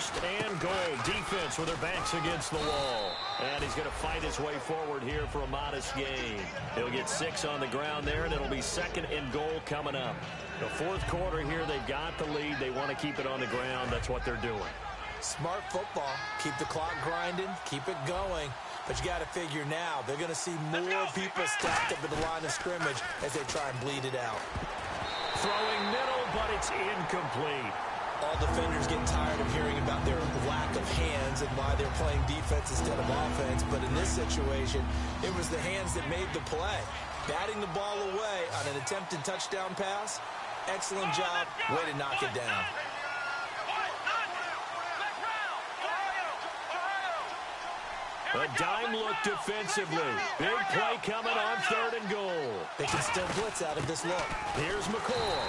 first and goal. Defense with their backs against the wall. And he's going to fight his way forward here for a modest gain. He'll get 6 on the ground there, and it'll be second and goal coming up. The fourth quarter here, they've got the lead. They want to keep it on the ground. That's what they're doing. Smart football. Keep the clock grinding. Keep it going. But you got to figure now, they're going to see more people stacked up at the line of scrimmage as they try and bleed it out. Throwing middle, but it's incomplete. All defenders get tired of hearing about their lack of hands and why they're playing defense instead of offense. But in this situation, it was the hands that made the play. Batting the ball away on an attempted touchdown pass. Excellent job. Way to knock it down. A dime look defensively. Big play coming on third and goal. They can still blitz out of this look. Here's McCoy.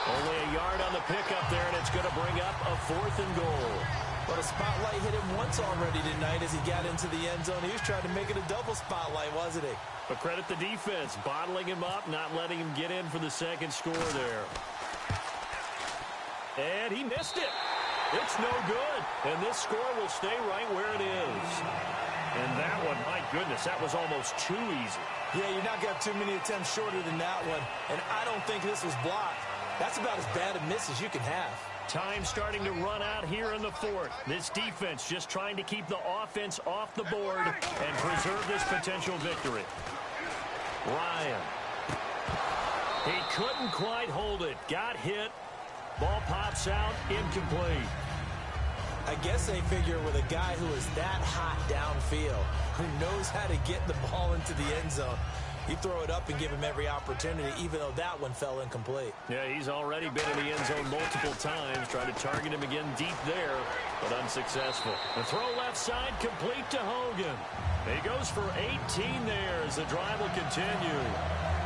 Only a yard on the pickup there, and it's going to bring up a fourth and goal. But a spotlight hit him once already tonight as he got into the end zone. He was trying to make it a double spotlight, wasn't he? But credit the defense, bottling him up, not letting him get in for the second score there. And he missed it. It's no good. And this score will stay right where it is. And that one, my goodness, that was almost too easy. Yeah, you're not going to have too many attempts shorter than that one. And I don't think this was blocked. That's about as bad a miss as you can have. Time starting to run out here in the fourth. This defense just trying to keep the offense off the board and preserve this potential victory. Ryan. He couldn't quite hold it. Got hit. Ball pops out. Incomplete. I guess they figure with a guy who is that hot downfield, who knows how to get the ball into the end zone, you throw it up and give him every opportunity, even though that one fell incomplete. Yeah, he's already been in the end zone multiple times, trying to target him again deep there, but unsuccessful. The throw left side complete to Hogan. He goes for 18 there as the drive will continue.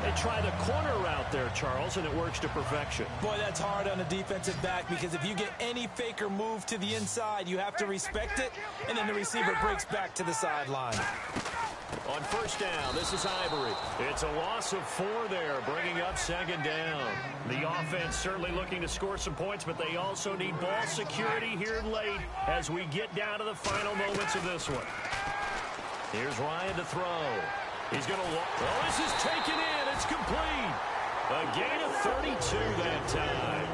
They try the corner route there, Charles, and it works to perfection. Boy, that's hard on a defensive back because if you get any fake or move to the inside, you have to respect it, and then the receiver breaks back to the sideline. On first down, this is Ivory. It's a loss of 4 there, bringing up second down. The offense certainly looking to score some points, but they also need ball security here late as we get down to the final moments of this one. Here's Ryan to throw. He's going to walk. Oh, this is taken in. It's complete. A gain of 32 that time.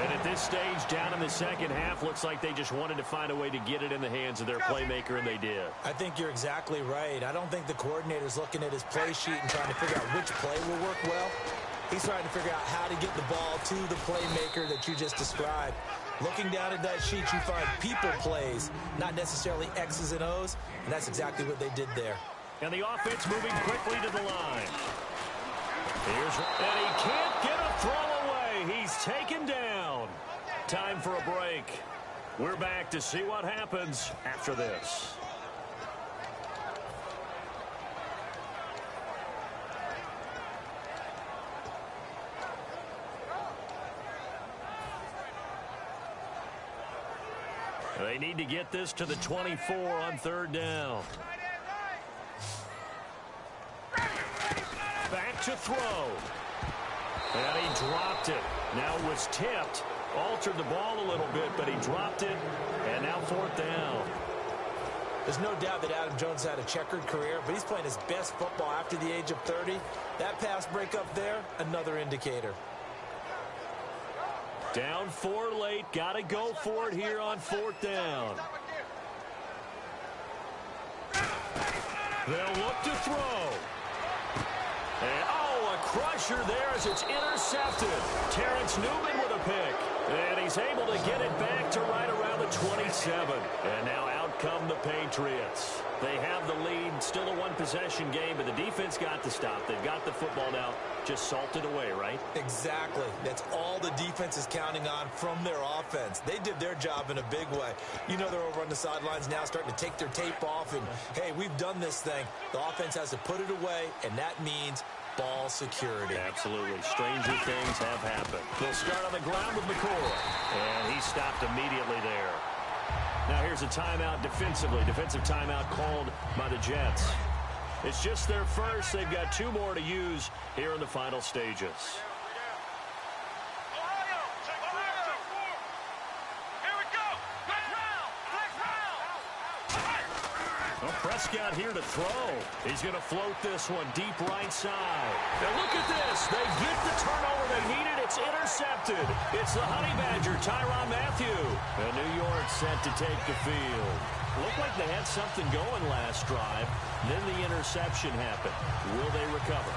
And at this stage, down in the second half, looks like they just wanted to find a way to get it in the hands of their playmaker, and they did. I think you're exactly right. I don't think the coordinator's looking at his play sheet and trying to figure out which play will work well. He's trying to figure out how to get the ball to the playmaker that you just described. Looking down at that sheet, you find people plays, not necessarily X's and O's, and that's exactly what they did there. And the offense moving quickly to the line. And he can't get a throw away. He's taken down. Time for a break. We're back to see what happens after this. They need to get this to the 24 on third down. Back to throw. And he dropped it. Now it was tipped. Altered the ball a little bit, but he dropped it. And now fourth down. There's no doubt that Adam Jones had a checkered career, but he's playing his best football after the age of 30. That pass breakup there, another indicator. Down 4 late. Got to go for it here on fourth down. They'll look to throw. And, oh, a crusher there as it's intercepted. Terrence Newman with a pick. And he's able to get it back to right around the 27. And now out come the Patriots. They have the lead. Still a one-possession game, but the defense got to stop. They've got the football now. Just salted away, right? Exactly. That's all the defense is counting on from their offense. They did their job in a big way. You know they're over on the sidelines now starting to take their tape off and, hey, we've done this thing. The offense has to put it away, and that means ball security. Absolutely. Stranger things have happened. They'll start on the ground with McCoy. And he stopped immediately there. Now here's a timeout defensively. Defensive timeout called by the Jets. It's just their first. They've got 2 more to use here in the final stages. Here we go. Prescott here to throw. He's going to float this one deep right side. Now look at this. They get the turnover they needed. It's intercepted. It's the Honey Badger, Tyrann Mathieu. And New York set to take the field. Looked like they had something going last drive. Then the interception happened. Will they recover?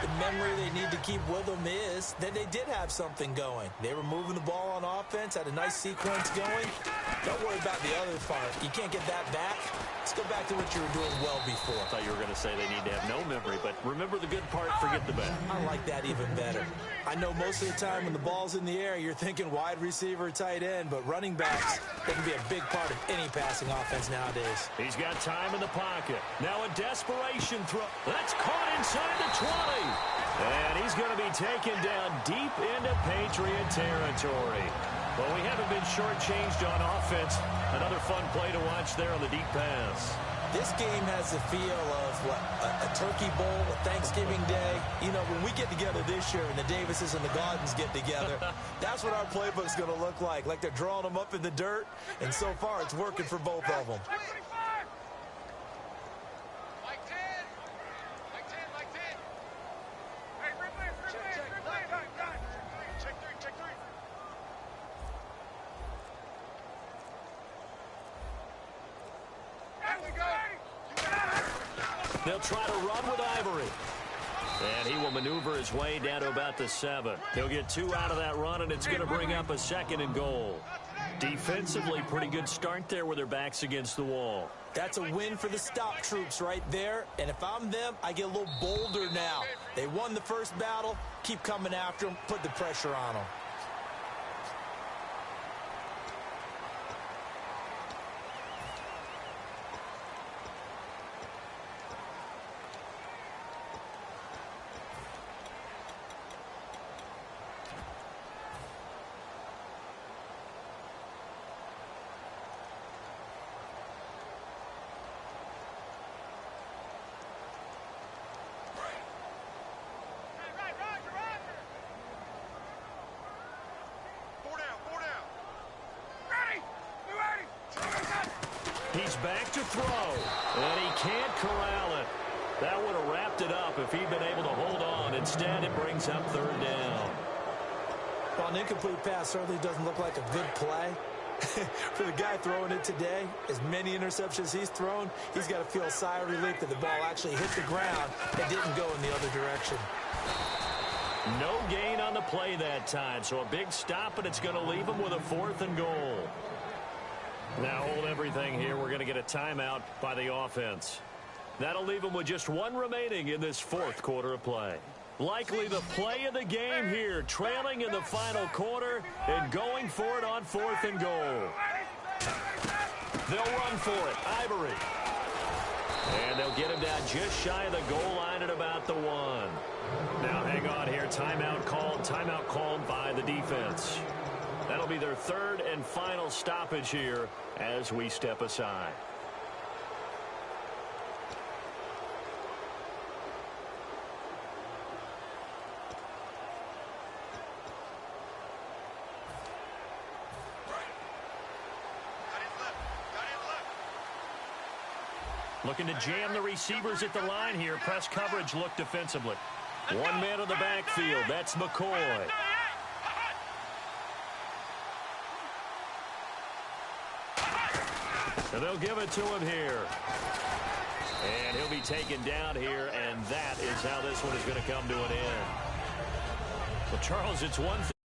The memory they need to keep with them is that they did have something going. They were moving the ball on offense, had a nice sequence going. Don't worry about the other part. You can't get that back. Let's go back to what you were doing well before. I thought you were going to say they need to have no memory, but remember the good part, forget the bad. I like that even better. I know most of the time when the ball's in the air, you're thinking wide receiver, tight end, but running backs, they can be a big part of any passing offense nowadays. He's got time in the pocket. Now a desperation throw. That's caught inside the 20. And he's going to be taken down deep into Patriot territory. Well, we haven't been shortchanged on offense. Another fun play to watch there on the deep pass. This game has the feel of, what, a turkey bowl, a Thanksgiving day. You know, when we get together this year and the Davises and the Gardens get together, that's what our playbook's going to look like. Like they're drawing them up in the dirt, and so far it's working for both of them. They'll try to run with Ivory. And he will maneuver his way down to about the 7. He'll get 2 out of that run, and it's going to bring up a 2nd and goal. Defensively, pretty good start there with their backs against the wall. That's a win for the stop troops right there. And if I'm them, I get a little bolder now. They won the first battle. Keep coming after them. Put the pressure on them. He's back to throw, and he can't corral it. That would have wrapped it up if he'd been able to hold on. Instead, it brings up 3rd down. Well, an incomplete pass certainly doesn't look like a good play. For the guy throwing it today, as many interceptions he's thrown, he's got to feel a sigh of relief that the ball actually hit the ground and didn't go in the other direction. No gain on the play that time, so a big stop, and it's going to leave him with a 4th and goal. Now hold everything here. We're going to get a timeout by the offense. That'll leave them with just 1 remaining in this 4th quarter of play. Likely the play of the game here, trailing in the final quarter and going for it on 4th and goal. They'll run for it. Ivory. And they'll get him down just shy of the goal line at about the 1. Now hang on here. Timeout called by the defense. That'll be their 3rd and final stoppage here as we step aside. Looking to jam the receivers at the line here. Press coverage look defensively. 1 man in the backfield. That's McCoy. And they'll give it to him here. And he'll be taken down here, and that is how this one is going to come to an end. Well, Charles, it's one thing.